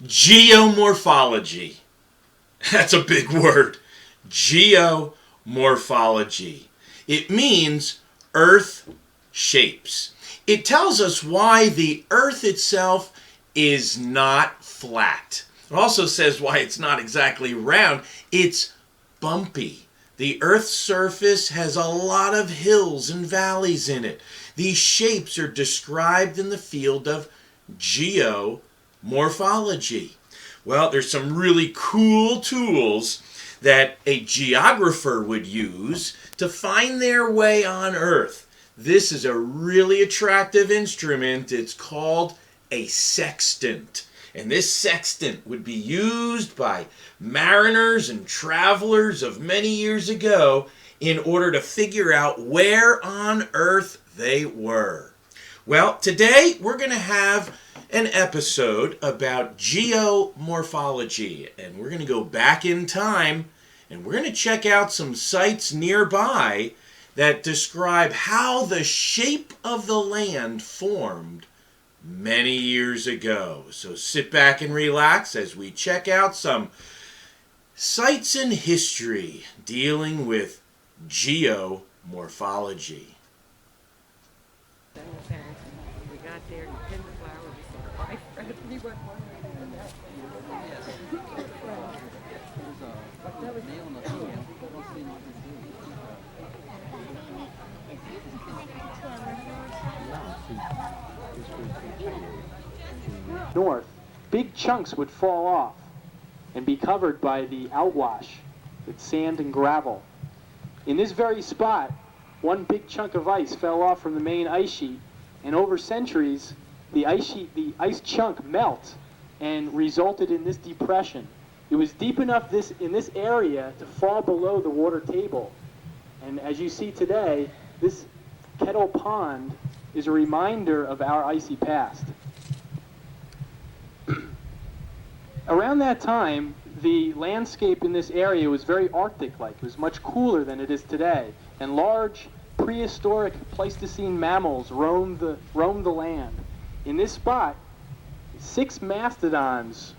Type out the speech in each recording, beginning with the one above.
Geomorphology. That's a big word. Geomorphology. It means earth shapes. It tells us why the earth itself is not flat. It also says why it's not exactly round. It's bumpy. The earth's surface has a lot of hills and valleys in it. These shapes are described in the field of geomorphology. Well, there's some really cool tools that a geographer would use to find their way on Earth. This is a really attractive instrument. It's called a sextant. And this sextant would be used by mariners and travelers of many years ago in order to figure out where on Earth they were. Well, today we're going to have an episode about geomorphology, and we're going to go back in time and we're going to check out some sites nearby that describe how the shape of the land formed many years ago. So sit back and relax as we check out some sites in history dealing with geomorphology. We got there and pinned the flowers. We went one way and that. Yes. That was nail in the field. North, big chunks would fall off and be covered by the outwash with sand and gravel. In this very spot, one big chunk of ice fell off from the main ice sheet, and over centuries, the ice chunk melt and resulted in this depression. It was deep enough in this area to fall below the water table. And as you see today, this Kettle Pond is a reminder of our icy past. Around that time, the landscape in this area was very Arctic-like. It was much cooler than it is today. And large prehistoric Pleistocene mammals roamed the land. In this spot, 6 mastodons,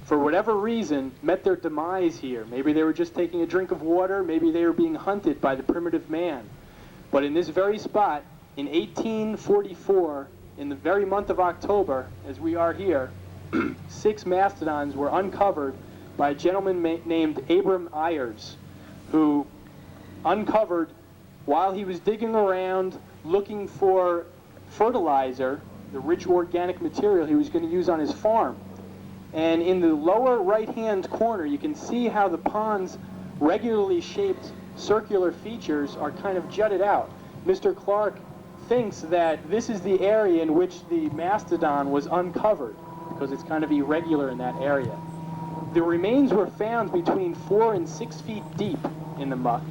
for whatever reason, met their demise here. Maybe they were just taking a drink of water. Maybe they were being hunted by the primitive man. But in this very spot, in 1844, in the very month of October, as we are here, 6 mastodons were uncovered by a gentleman named Abram Ayers, who uncovered, while he was digging around looking for fertilizer, the rich organic material he was going to use on his farm. And in the lower right-hand corner, you can see how the pond's regularly shaped circular features are kind of jutted out. Mr. Clark thinks that this is the area in which the mastodon was uncovered, because it's kind of irregular in that area. The remains were found between 4 and 6 feet deep in the muck,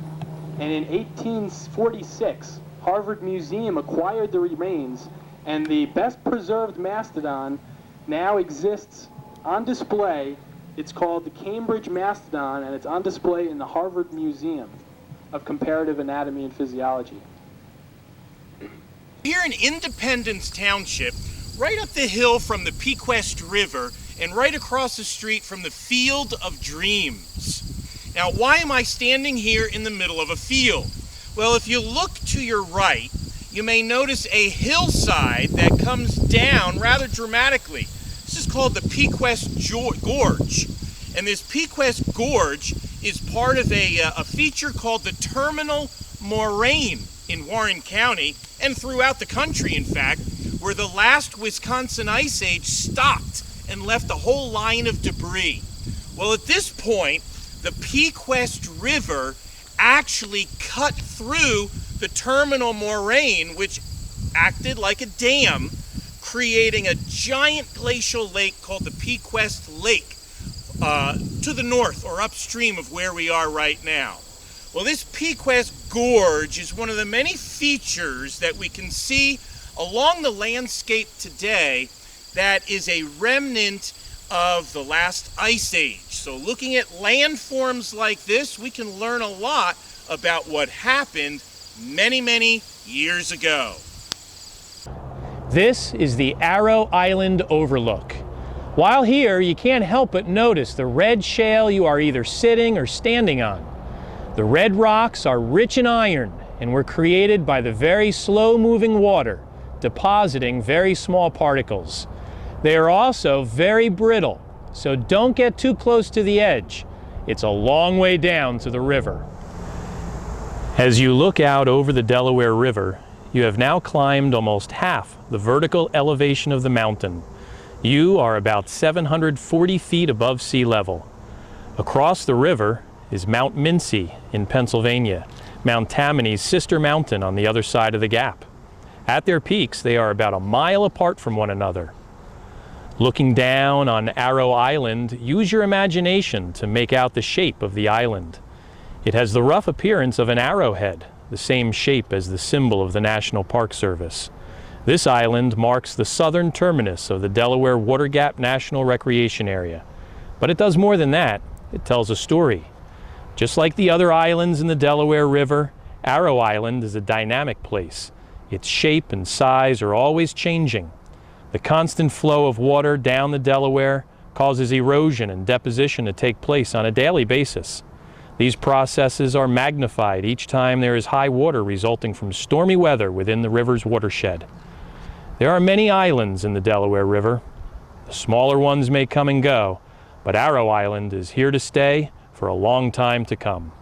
and in 1846, Harvard Museum acquired the remains, and the best preserved mastodon now exists on display. It's called the Cambridge Mastodon, and it's on display in the Harvard Museum of Comparative Anatomy and Physiology. Here in Independence Township, right up the hill from the Pequest River and right across the street from the Field of Dreams. Now, why am I standing here in the middle of a field? Well, if you look to your right, you may notice a hillside that comes down rather dramatically. This is called the Pequest Gorge. And this Pequest Gorge is part of a feature called the Terminal Moraine in Warren County, and throughout the country, in fact, where the last Wisconsin Ice Age stopped and left a whole line of debris. Well, at this point, the Pequest River actually cut through the terminal moraine, which acted like a dam, creating a giant glacial lake called the Pequest Lake to the north or upstream of where we are right now. Well, this Pequest Gorge is one of the many features that we can see along the landscape today that is a remnant of the last ice age. So looking at landforms like this, we can learn a lot about what happened many, many years ago. This is the Arrow Island Overlook. While here, you can't help but notice the red shale you are either sitting or standing on. The red rocks are rich in iron and were created by the very slow-moving water, depositing very small particles. They are also very brittle, so don't get too close to the edge. It's a long way down to the river. As you look out over the Delaware River, you have now climbed almost half the vertical elevation of the mountain. You are about 740 feet above sea level. Across the river is Mount Minsi in Pennsylvania, Mount Tammany's sister mountain on the other side of the gap. At their peaks, they are about a mile apart from one another. Looking down on Arrow Island, use your imagination to make out the shape of the island. It has the rough appearance of an arrowhead, the same shape as the symbol of the National Park Service. This island marks the southern terminus of the Delaware Water Gap National Recreation Area. But it does more than that. It tells a story. Just like the other islands in the Delaware River, Arrow Island is a dynamic place. Its shape and size are always changing. The constant flow of water down the Delaware causes erosion and deposition to take place on a daily basis. These processes are magnified each time there is high water resulting from stormy weather within the river's watershed. There are many islands in the Delaware River. The smaller ones may come and go, but Arrow Island is here to stay for a long time to come.